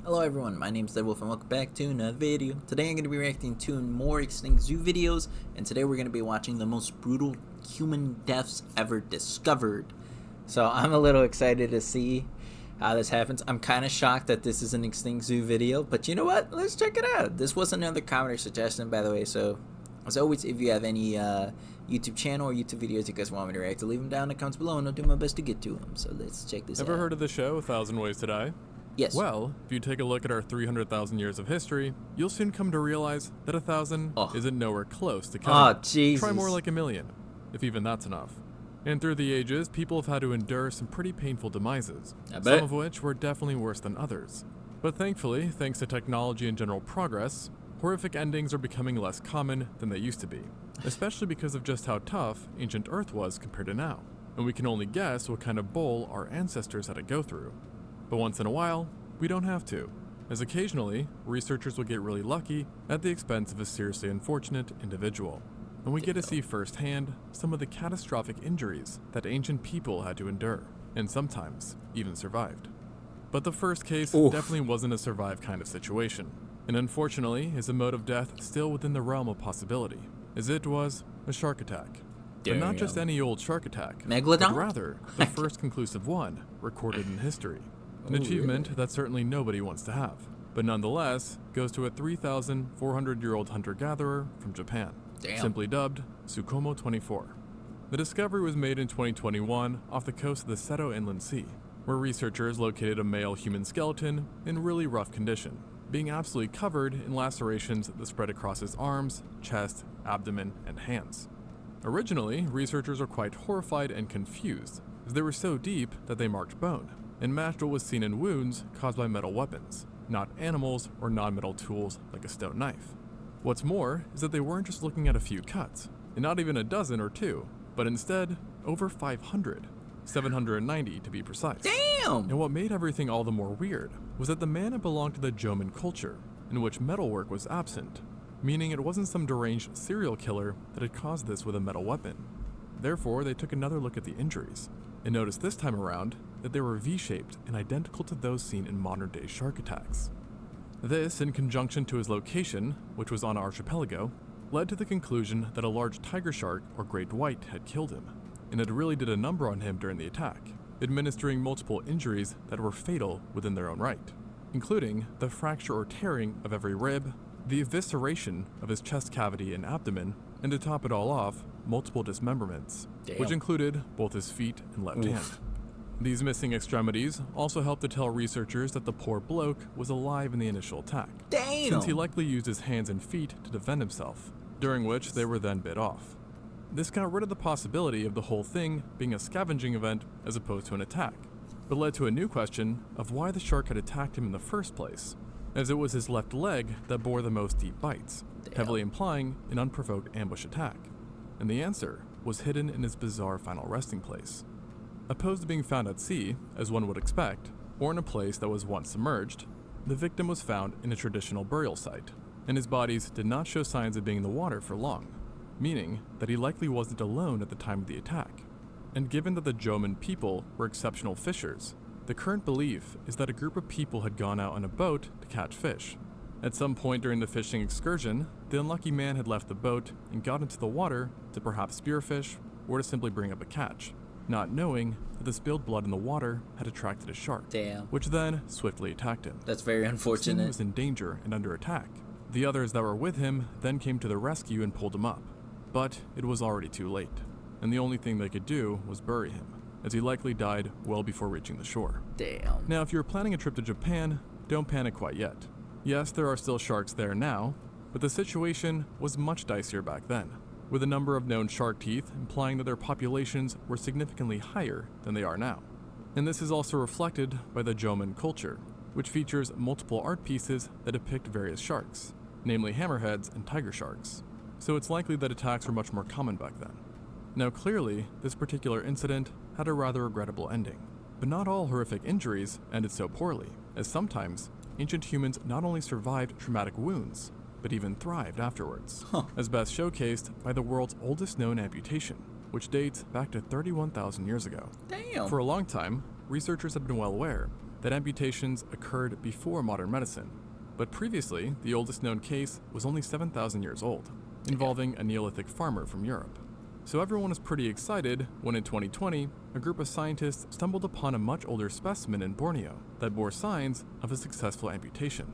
Hello everyone, my name is Deadwolf and welcome back to another video. Today I'm going to be reacting to more Extinct Zoo videos, and today we're going to be watching the most brutal human deaths ever discovered. So I'm a little excited to see how this happens. I'm kind of shocked that this is an Extinct Zoo video, but you know what? Let's check it out. This was another comment or suggestion, by the way, so as always, if you have any YouTube channel or YouTube videos you guys want me to react to, leave them down in the comments below and I'll do my best to get to them. So let's check this out. Ever heard of the show 1,000 Ways to Die? Yes. Well, if you take a look at our 300,000 years of history, you'll soon come to realize that 1,000 isn't nowhere close to counting. Oh, Jesus. Try more like 1,000,000, if even that's enough. And through the ages, people have had to endure some pretty painful demises, some of which were definitely worse than others. But thankfully, thanks to technology and general progress, horrific endings are becoming less common than they used to be, especially because of just how tough ancient Earth was compared to now. And we can only guess what kind of bowl our ancestors had to go through. But once in a while, we don't have to, as occasionally, researchers will get really lucky at the expense of a seriously unfortunate individual. And we get to see firsthand some of the catastrophic injuries that ancient people had to endure, and sometimes even survived. But the first case definitely wasn't a survive kind of situation, and unfortunately is a mode of death still within the realm of possibility, as it was a shark attack. But not just any old shark attack, Megalodon? but rather the first conclusive one recorded in history. An achievement that certainly nobody wants to have, but nonetheless goes to a 3,400-year-old hunter-gatherer from Japan, simply dubbed Tsukumo 24. The discovery was made in 2021 off the coast of the Seto Inland Sea, where researchers located a male human skeleton in really rough condition, being absolutely covered in lacerations that spread across his arms, chest, abdomen, and hands. Originally, researchers were quite horrified and confused, as they were so deep that they marked bone, and matched what was seen in wounds caused by metal weapons, not animals or non-metal tools like a stone knife. What's more is that they weren't just looking at a few cuts, and not even a dozen or two, but instead over 500, 790 to be precise. Damn! And what made everything all the more weird was that the man had belonged to the Jomon culture, in which metalwork was absent, meaning it wasn't some deranged serial killer that had caused this with a metal weapon. Therefore, they took another look at the injuries, and noticed this time around that they were V-shaped and identical to those seen in modern-day shark attacks. This, in conjunction to his location, which was on an archipelago, led to the conclusion that a large tiger shark or great white had killed him, and it really did a number on him during the attack, administering multiple injuries that were fatal within their own right, including the fracture or tearing of every rib, the evisceration of his chest cavity and abdomen, and to top it all off, multiple dismemberments, which included both his feet and left hand. These missing extremities also helped to tell researchers that the poor bloke was alive in the initial attack, since he likely used his hands and feet to defend himself, during which they were then bit off. This got rid of the possibility of the whole thing being a scavenging event as opposed to an attack, but led to a new question of why the shark had attacked him in the first place, as it was his left leg that bore the most deep bites, heavily implying an unprovoked ambush attack. And the answer was hidden in his bizarre final resting place. Opposed to being found at sea, as one would expect, or in a place that was once submerged, the victim was found in a traditional burial site, and his bodies did not show signs of being in the water for long, meaning that he likely wasn't alone at the time of the attack. And given that the Jomon people were exceptional fishers, the current belief is that a group of people had gone out on a boat to catch fish. At some point during the fishing excursion, the unlucky man had left the boat and got into the water to perhaps spearfish or to simply bring up a catch, not knowing that the spilled blood in the water had attracted a shark, which then swiftly attacked him. That's very unfortunate. He was in danger and under attack. The others that were with him then came to the rescue and pulled him up, but it was already too late, and the only thing they could do was bury him, as he likely died well before reaching the shore. Now, if you're planning a trip to Japan, don't panic quite yet. Yes, there are still sharks there now, but the situation was much dicier back then, with a number of known shark teeth implying that their populations were significantly higher than they are now. And this is also reflected by the Jomon culture, which features multiple art pieces that depict various sharks, namely hammerheads and tiger sharks. So it's likely that attacks were much more common back then. Now clearly, this particular incident had a rather regrettable ending, but not all horrific injuries ended so poorly, as sometimes ancient humans not only survived traumatic wounds, but even thrived afterwards, as best showcased by the world's oldest known amputation, which dates back to 31,000 years ago. For a long time, researchers had been well aware that amputations occurred before modern medicine, but previously, the oldest known case was only 7,000 years old, involving a Neolithic farmer from Europe. So everyone was pretty excited when in 2020, a group of scientists stumbled upon a much older specimen in Borneo that bore signs of a successful amputation.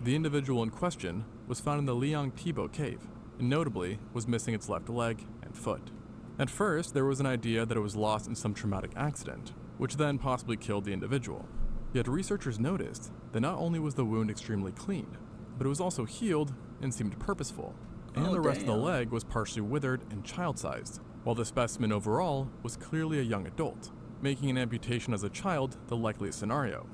The individual in question was found in the Liang Tibo cave, and notably was missing its left leg and foot. At first, there was an idea that it was lost in some traumatic accident, which then possibly killed the individual. Yet researchers noticed that not only was the wound extremely clean, but it was also healed and seemed purposeful. And the rest of the leg was partially withered and child-sized, while the specimen overall was clearly a young adult, making an amputation as a child the likeliest scenario.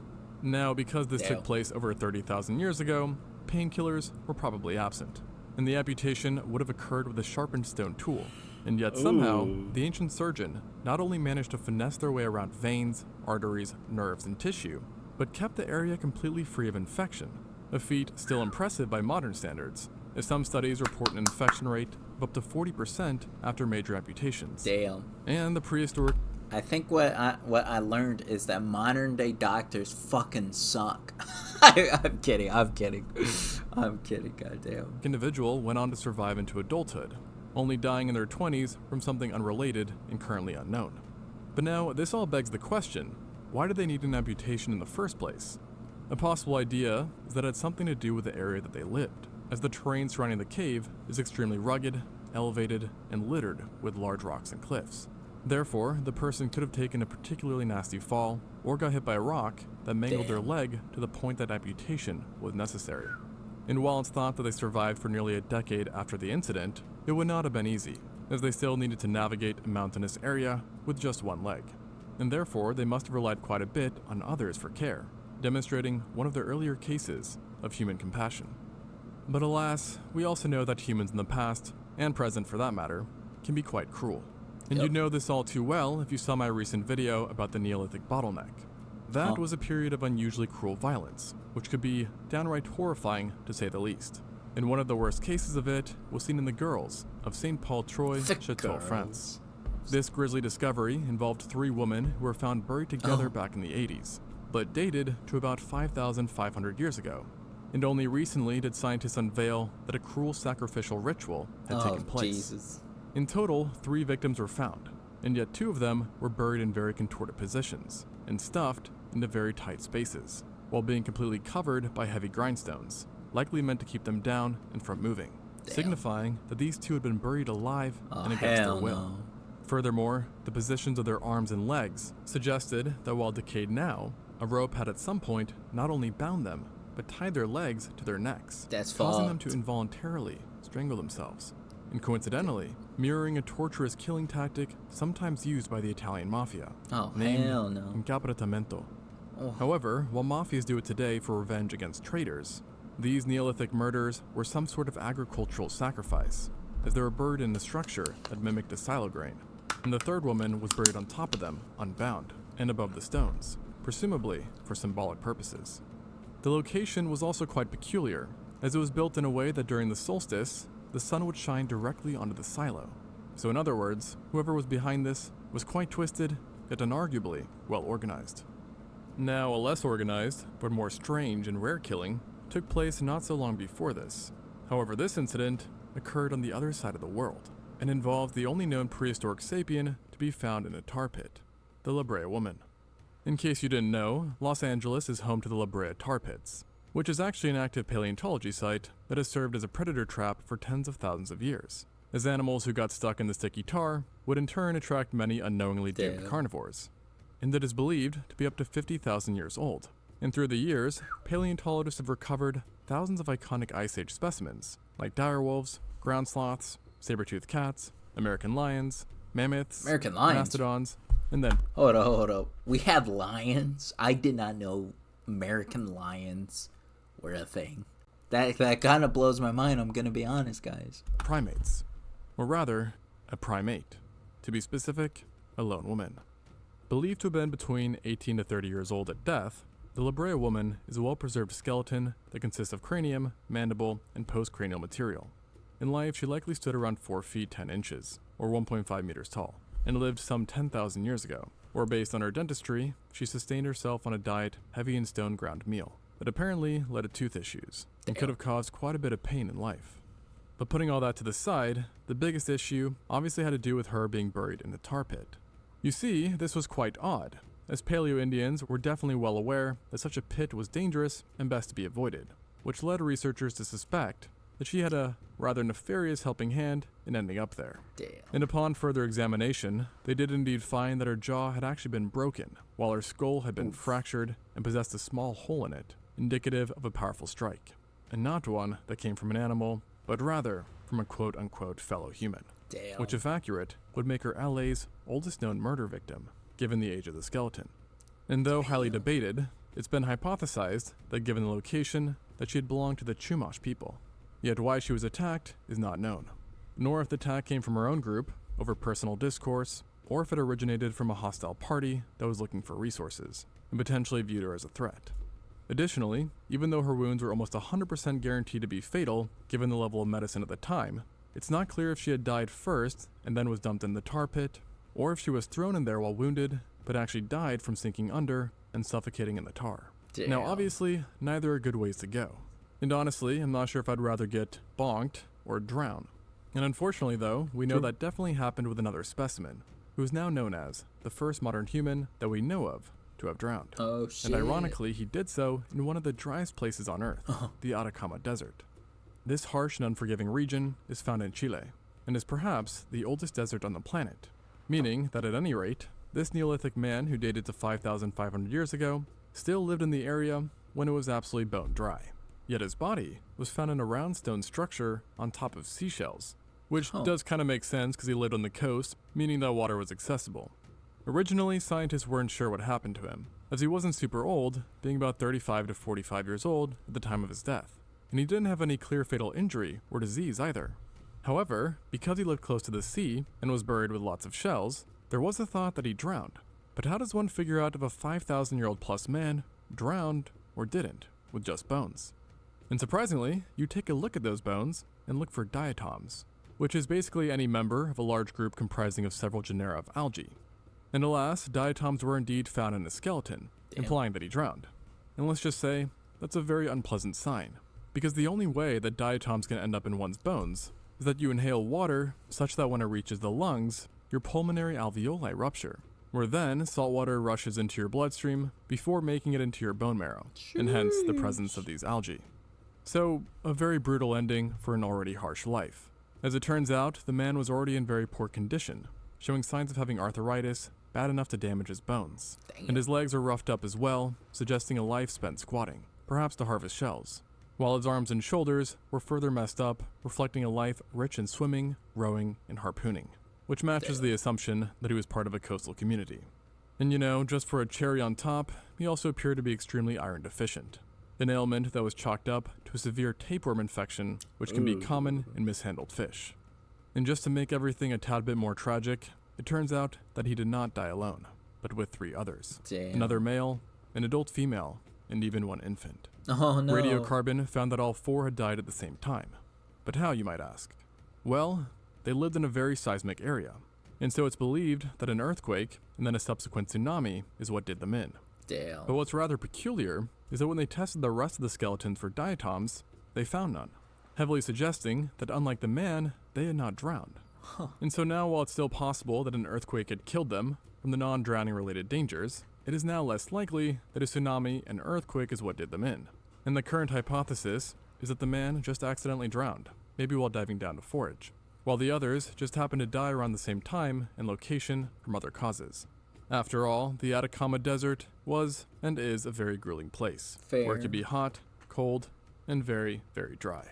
Now, because this took place over 30,000 years ago, painkillers were probably absent, and the amputation would have occurred with a sharpened stone tool. And yet somehow, the ancient surgeon not only managed to finesse their way around veins, arteries, nerves, and tissue, but kept the area completely free of infection, a feat still impressive by modern standards, as some studies report an infection rate of up to 40% after major amputations. Damn. And the prehistoric... I think what I learned is that modern day doctors fucking suck. I'm kidding, goddamn. individual went on to survive into adulthood, only dying in their 20s from something unrelated and currently unknown. But now, this all begs the question, why did they need an amputation in the first place? A possible idea is that it had something to do with the area that they lived, as the terrain surrounding the cave is extremely rugged, elevated, and littered with large rocks and cliffs. Therefore, the person could have taken a particularly nasty fall or got hit by a rock that mangled their leg to the point that amputation was necessary. And while it's thought that they survived for nearly a decade after the incident, it would not have been easy, as they still needed to navigate a mountainous area with just one leg. And therefore, they must have relied quite a bit on others for care, demonstrating one of the earlier cases of human compassion. But alas, we also know that humans in the past, and present for that matter, can be quite cruel. And you'd know this all too well if you saw my recent video about the Neolithic bottleneck. That was a period of unusually cruel violence, which could be downright horrifying to say the least. And one of the worst cases of it was seen in the girls of St. Paul Troy, Chateau, France. This grisly discovery involved 3 women who were found buried together back in the 80s, but dated to about 5,500 years ago. And only recently did scientists unveil that a cruel sacrificial ritual had taken place. Jesus. In total, 3 victims were found, and yet 2 of them were buried in very contorted positions and stuffed into very tight spaces, while being completely covered by heavy grindstones, likely meant to keep them down and from moving, signifying that these 2 had been buried alive and against their will. No. Furthermore, the positions of their arms and legs suggested that while decayed now, a rope had at some point not only bound them, but tied their legs to their necks, That's causing them fucked. to involuntarily strangle themselves, and coincidentally, mirroring a torturous killing tactic sometimes used by the Italian mafia, named hell no. incapacitamento. Oh. However, while mafias do it today for revenge against traitors, these Neolithic murders were some sort of agricultural sacrifice, as they were buried in a structure that mimicked a silo grain, and the third woman was buried on top of them, unbound, and above the stones, presumably for symbolic purposes. The location was also quite peculiar, as it was built in a way that during the solstice, the sun would shine directly onto the silo. So in other words, whoever was behind this was quite twisted, yet unarguably well organized. Now, a less organized, but more strange and rare killing took place not so long before this. However, this incident occurred on the other side of the world, and involved the only known prehistoric sapien to be found in a tar pit, the La Brea Woman. In case you didn't know, Los Angeles is home to the La Brea Tar Pits, which is actually an active paleontology site that has served as a predator trap for tens of thousands of years, as animals who got stuck in the sticky tar would in turn attract many unknowingly doomed carnivores. And it is believed to be up to 50,000 years old. And through the years, paleontologists have recovered thousands of iconic Ice Age specimens, like direwolves, ground sloths, saber-toothed cats, American lions, mammoths, mastodons, and then... Hold up. We have lions? I did not know American lions were a thing. That kind of blows my mind, I'm gonna be honest, guys. primates. Or rather, a primate. To be specific, a lone woman. Believed to have been between 18 to 30 years old at death, the La Brea Woman is a well-preserved skeleton that consists of cranium, mandible, and postcranial material. In life, she likely stood around 4 feet 10 inches, or 1.5 meters tall, and lived some 10,000 years ago. or based on her dentistry, she sustained herself on a diet heavy in stone ground meal that apparently led to tooth issues and could have caused quite a bit of pain in life. But putting all that to the side, the biggest issue obviously had to do with her being buried in a tar pit. You see, this was quite odd, as Paleo-Indians were definitely well aware that such a pit was dangerous and best to be avoided, which led researchers to suspect that she had a rather nefarious helping hand in ending up there. Damn. And upon further examination, they did indeed find that her jaw had actually been broken, while her skull had been fractured and possessed a small hole in it, indicative of a powerful strike, and not one that came from an animal, but rather from a quote-unquote fellow human. Damn. Which, if accurate, would make her LA's oldest known murder victim, given the age of the skeleton. And though highly debated, it's been hypothesized that given the location, that she had belonged to the Chumash people. Yet why she was attacked is not known, nor if the attack came from her own group, over personal discourse, or if it originated from a hostile party that was looking for resources, and potentially viewed her as a threat. Additionally, even though her wounds were almost 100% guaranteed to be fatal, given the level of medicine at the time, it's not clear if she had died first and then was dumped in the tar pit, or if she was thrown in there while wounded, but actually died from sinking under and suffocating in the tar. Damn. Now obviously, neither are good ways to go. And honestly, I'm not sure if I'd rather get bonked or drown. And unfortunately though, we know that definitely happened with another specimen, who is now known as the first modern human that we know of to have drowned. Oh shit. And ironically, he did so in one of the driest places on Earth, the Atacama Desert. This harsh and unforgiving region is found in Chile, and is perhaps the oldest desert on the planet, meaning that at any rate, this Neolithic man who dated to 5,500 years ago still lived in the area when it was absolutely bone dry. Yet his body was found in a round stone structure on top of seashells, which does kind of make sense because he lived on the coast, meaning that water was accessible. Originally, scientists weren't sure what happened to him, as he wasn't super old, being about 35 to 45 years old at the time of his death, and he didn't have any clear fatal injury or disease either. However, because he lived close to the sea and was buried with lots of shells, there was a thought that he drowned. But how does one figure out if a 5,000-year-old plus man drowned or didn't, with just bones? And surprisingly, you take a look at those bones and look for diatoms, which is basically any member of a large group comprising of several genera of algae. And alas, diatoms were indeed found in his skeleton, implying that he drowned. And let's just say, that's a very unpleasant sign, because the only way that diatoms can end up in one's bones is that you inhale water such that when it reaches the lungs, your pulmonary alveoli rupture, where then salt water rushes into your bloodstream before making it into your bone marrow, and hence the presence of these algae. So, a very brutal ending for an already harsh life. As it turns out, the man was already in very poor condition, showing signs of having arthritis bad enough to damage his bones. Damn. And his legs are roughed up as well, suggesting a life spent squatting, perhaps to harvest shells. While his arms and shoulders were further messed up, reflecting a life rich in swimming, rowing, and harpooning, which matches the assumption that he was part of a coastal community. And you know, just for a cherry on top, he also appeared to be extremely iron deficient, an ailment that was chalked up to a severe tapeworm infection, which can be common in mishandled fish. And just to make everything a tad bit more tragic, it turns out that he did not die alone, but with 3 others. Damn. Another male, an adult female, and even one infant. Oh no. Radiocarbon found that all 4 had died at the same time. But how, you might ask? Well, they lived in a very seismic area, and so it's believed that an earthquake and then a subsequent tsunami is what did them in. Damn. But what's rather peculiar is that when they tested the rest of the skeletons for diatoms, they found none, heavily suggesting that unlike the man, they had not drowned. And so now, while it's still possible that an earthquake had killed them from the non-drowning related dangers, it is now less likely that a tsunami and earthquake is what did them in. And the current hypothesis is that the man just accidentally drowned, maybe while diving down to forage, while the others just happened to die around the same time and location from other causes. After all, the Atacama Desert was and is a very grueling place, Fair. where it can be hot, cold, and very, very dry.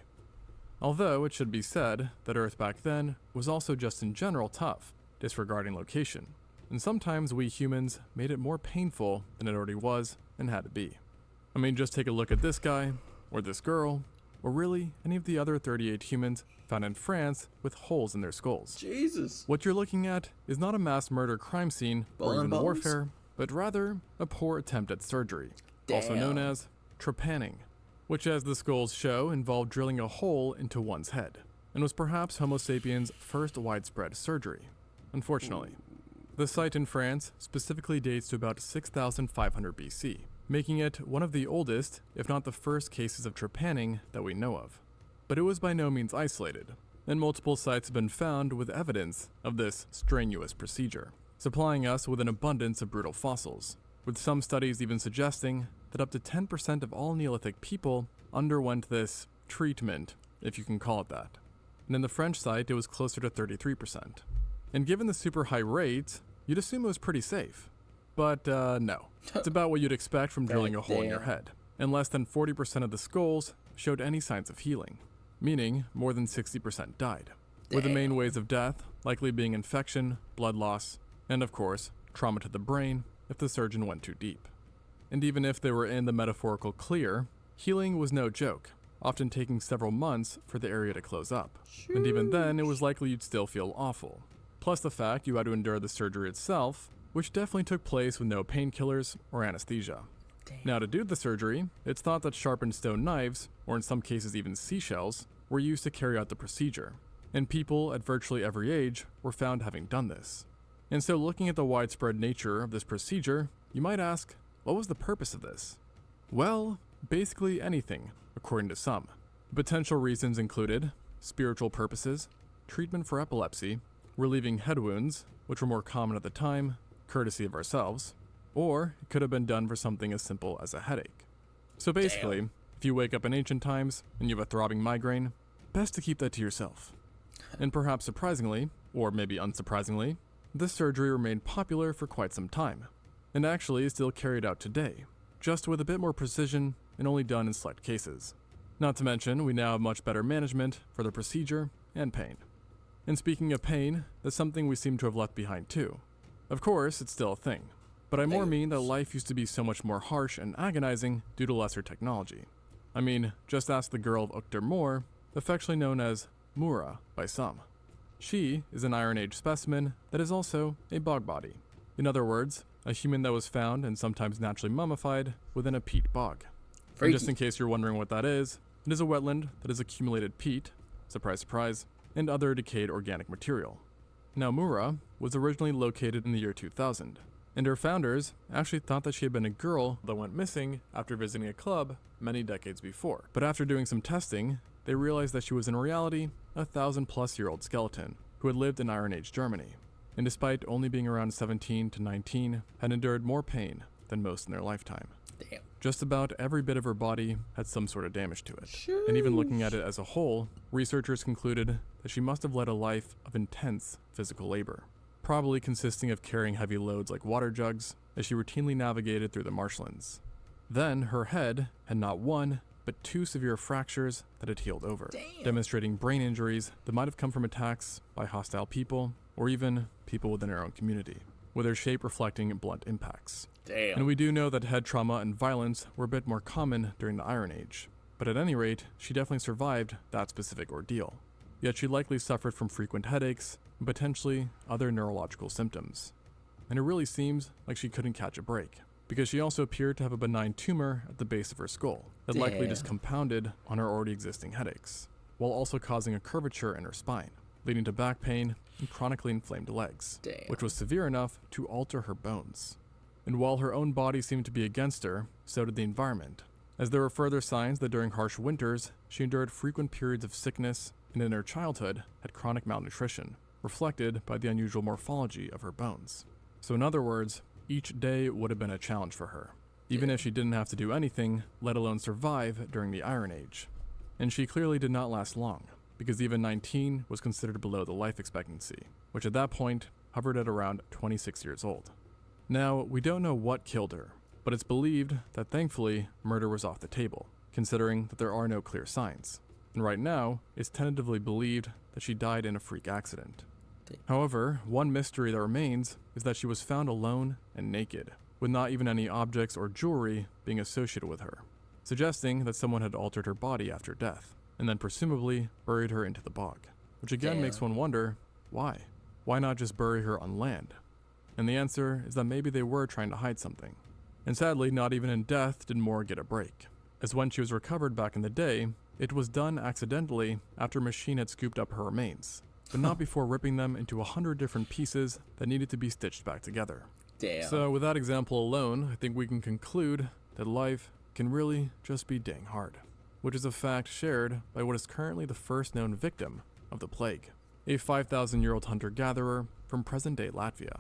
Although it should be said that Earth back then was also just in general tough, disregarding location, and sometimes we humans made it more painful than it already was and had to be. I mean, just take a look at this guy, or this girl, or really any of the other 38 humans found in France with holes in their skulls. Jesus. What you're looking at is not a mass murder crime scene or even Bones? warfare, but rather a poor attempt at surgery, also known Damn. as trepanning, which, as the skulls show, involved drilling a hole into one's head, and was perhaps Homo sapiens' first widespread surgery, unfortunately. The site in France specifically dates to about 6500 BC, making it one of the oldest, if not the first cases of trepanning that we know of. But it was by no means isolated, and multiple sites have been found with evidence of this strenuous procedure, supplying us with an abundance of brutal fossils, with some studies even suggesting that up to 10% of all Neolithic people underwent this treatment, if you can call it that. And in the French site, it was closer to 33%. And given the super high rate, you'd assume it was pretty safe. But no, it's about what you'd expect from drilling a hole in your head. And less than 40% of the skulls showed any signs of healing, meaning more than 60% died, with the main ways of death likely being infection, blood loss, and of course, trauma to the brain if the surgeon went too deep. And even if they were in the metaphorical clear, healing was no joke, often taking several months for the area to close up. And even then, it was likely you'd still feel awful. Plus the fact you had to endure the surgery itself, which definitely took place with no painkillers or anesthesia. Now, to do the surgery, it's thought that sharpened stone knives, or in some cases even seashells, were used to carry out the procedure, and people at virtually every age were found having done this. And so looking at the widespread nature of this procedure, you might ask, what was the purpose of this? Well, basically anything, according to some. Potential reasons included spiritual purposes, treatment for epilepsy, relieving head wounds, which were more common at the time, courtesy of ourselves, or it could have been done for something as simple as a headache. So basically, if you wake up in ancient times and you have a throbbing migraine, best to keep that to yourself. And perhaps surprisingly, or maybe unsurprisingly, this surgery remained popular for quite some time, and actually is still carried out today, just with a bit more precision and only done in select cases. Not to mention, we now have much better management for the procedure and pain. And speaking of pain, that's something we seem to have left behind too. Of course, it's still a thing, but I more mean that life used to be so much more harsh and agonizing due to lesser technology. I mean, just ask the girl of Uchtdormor, affectionately known as Mura by some. She is an Iron Age specimen that is also a bog body. In other words, a human that was found and sometimes naturally mummified within a peat bog. And just in case you're wondering what that is, it is a wetland that has accumulated peat, surprise surprise, and other decayed organic material. Now Mura was originally located in the year 2000, and her founders actually thought that she had been a girl that went missing after visiting a club many decades before. But after doing some testing, they realized that she was in reality a 1,000-plus-year-old skeleton who had lived in Iron Age Germany, and despite only being around 17 to 19, had endured more pain than most in their lifetime. Damn. Just about every bit of her body had some sort of damage to it. And even looking at it as a whole, researchers concluded that she must have led a life of intense physical labor, probably consisting of carrying heavy loads like water jugs as she routinely navigated through the marshlands. Then her head had not one, but two severe fractures that had healed over, demonstrating brain injuries that might have come from attacks by hostile people or even people within her own community, with her shape reflecting blunt impacts. And we do know that head trauma and violence were a bit more common during the Iron Age, but at any rate, she definitely survived that specific ordeal. Yet she likely suffered from frequent headaches and potentially other neurological symptoms. And it really seems like she couldn't catch a break, because she also appeared to have a benign tumor at the base of her skull that likely just compounded on her already existing headaches, while also causing a curvature in her spine, leading to back pain and chronically inflamed legs, which was severe enough to alter her bones. And while her own body seemed to be against her, so did the environment, as there were further signs that during harsh winters, she endured frequent periods of sickness and in her childhood had chronic malnutrition, reflected by the unusual morphology of her bones. So in other words, each day would have been a challenge for her, even if she didn't have to do anything, let alone survive during the Iron Age. And she clearly did not last long, because even 19 was considered below the life expectancy, which at that point hovered at around 26 years old. Now, we don't know what killed her, but it's believed that thankfully murder was off the table, considering that there are no clear signs. And right now, it's tentatively believed that she died in a freak accident. However, one mystery that remains is that she was found alone and naked, with not even any objects or jewelry being associated with her, suggesting that someone had altered her body after death, and then presumably buried her into the bog, which again makes one wonder, why? Why not just bury her on land? And the answer is that maybe they were trying to hide something. And sadly, not even in death did Moore get a break, as when she was recovered back in the day, it was done accidentally after a machine had scooped up her remains, but not before ripping them into 100 different pieces that needed to be stitched back together. Damn. So with that example alone, I think we can conclude that life can really just be dang hard, which is a fact shared by what is currently the first known victim of the plague, a 5,000-year-old hunter-gatherer from present-day Latvia.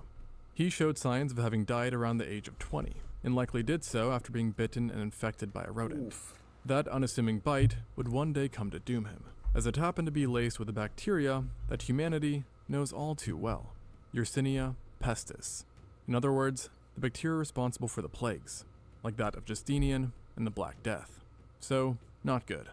He showed signs of having died around the age of 20, and likely did so after being bitten and infected by a rodent. Oof. That unassuming bite would one day come to doom him, as it happened to be laced with a bacteria that humanity knows all too well, Yersinia pestis. In other words, the bacteria responsible for the plagues, like that of Justinian and the Black Death. So, not good.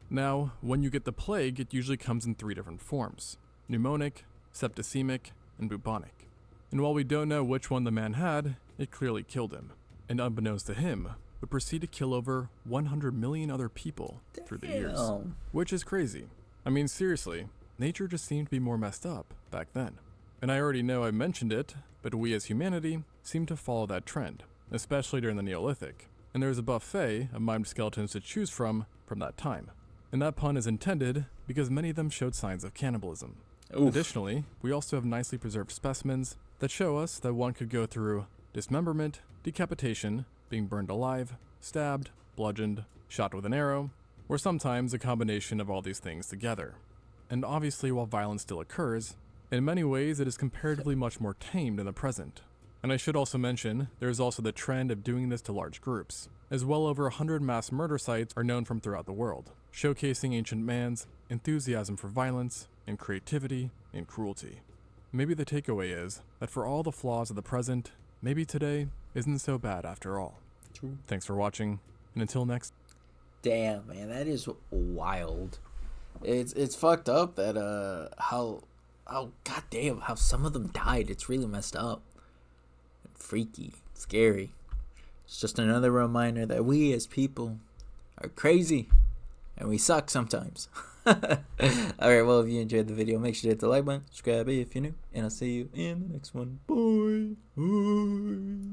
Now, when you get the plague, it usually comes in 3 different forms: pneumonic, septicemic, and bubonic. And while we don't know which one the man had, it clearly killed him, and unbeknownst to him, would proceed to kill over 100 million other people through the years. Damn. Which is crazy. I mean, seriously, nature just seemed to be more messed up back then. And I already know I mentioned it, but we as humanity seem to follow that trend, especially during the Neolithic. And there's a buffet of mimed skeletons to choose from that time. And that pun is intended because many of them showed signs of cannibalism. Oof. Additionally, we also have nicely preserved specimens that show us that one could go through dismemberment, decapitation, being burned alive, stabbed, bludgeoned, shot with an arrow, or sometimes a combination of all these things together. And obviously, while violence still occurs, in many ways it is comparatively much more tamed in the present. And I should also mention, there is also the trend of doing this to large groups, as well over 100 mass murder sites are known from throughout the world, showcasing ancient man's enthusiasm for violence and creativity and cruelty. Maybe the takeaway is that for all the flaws of the present, maybe today isn't so bad after all. True. Thanks for watching, and until next. Damn, man, that is wild. It's fucked up that how goddamn how some of them died. It's really messed up, freaky, scary. It's just another reminder that we as people are crazy and we suck sometimes. Alright, well, if you enjoyed the video, make sure to hit the like button, subscribe if you're new, and I'll see you in the next one. Bye. Bye.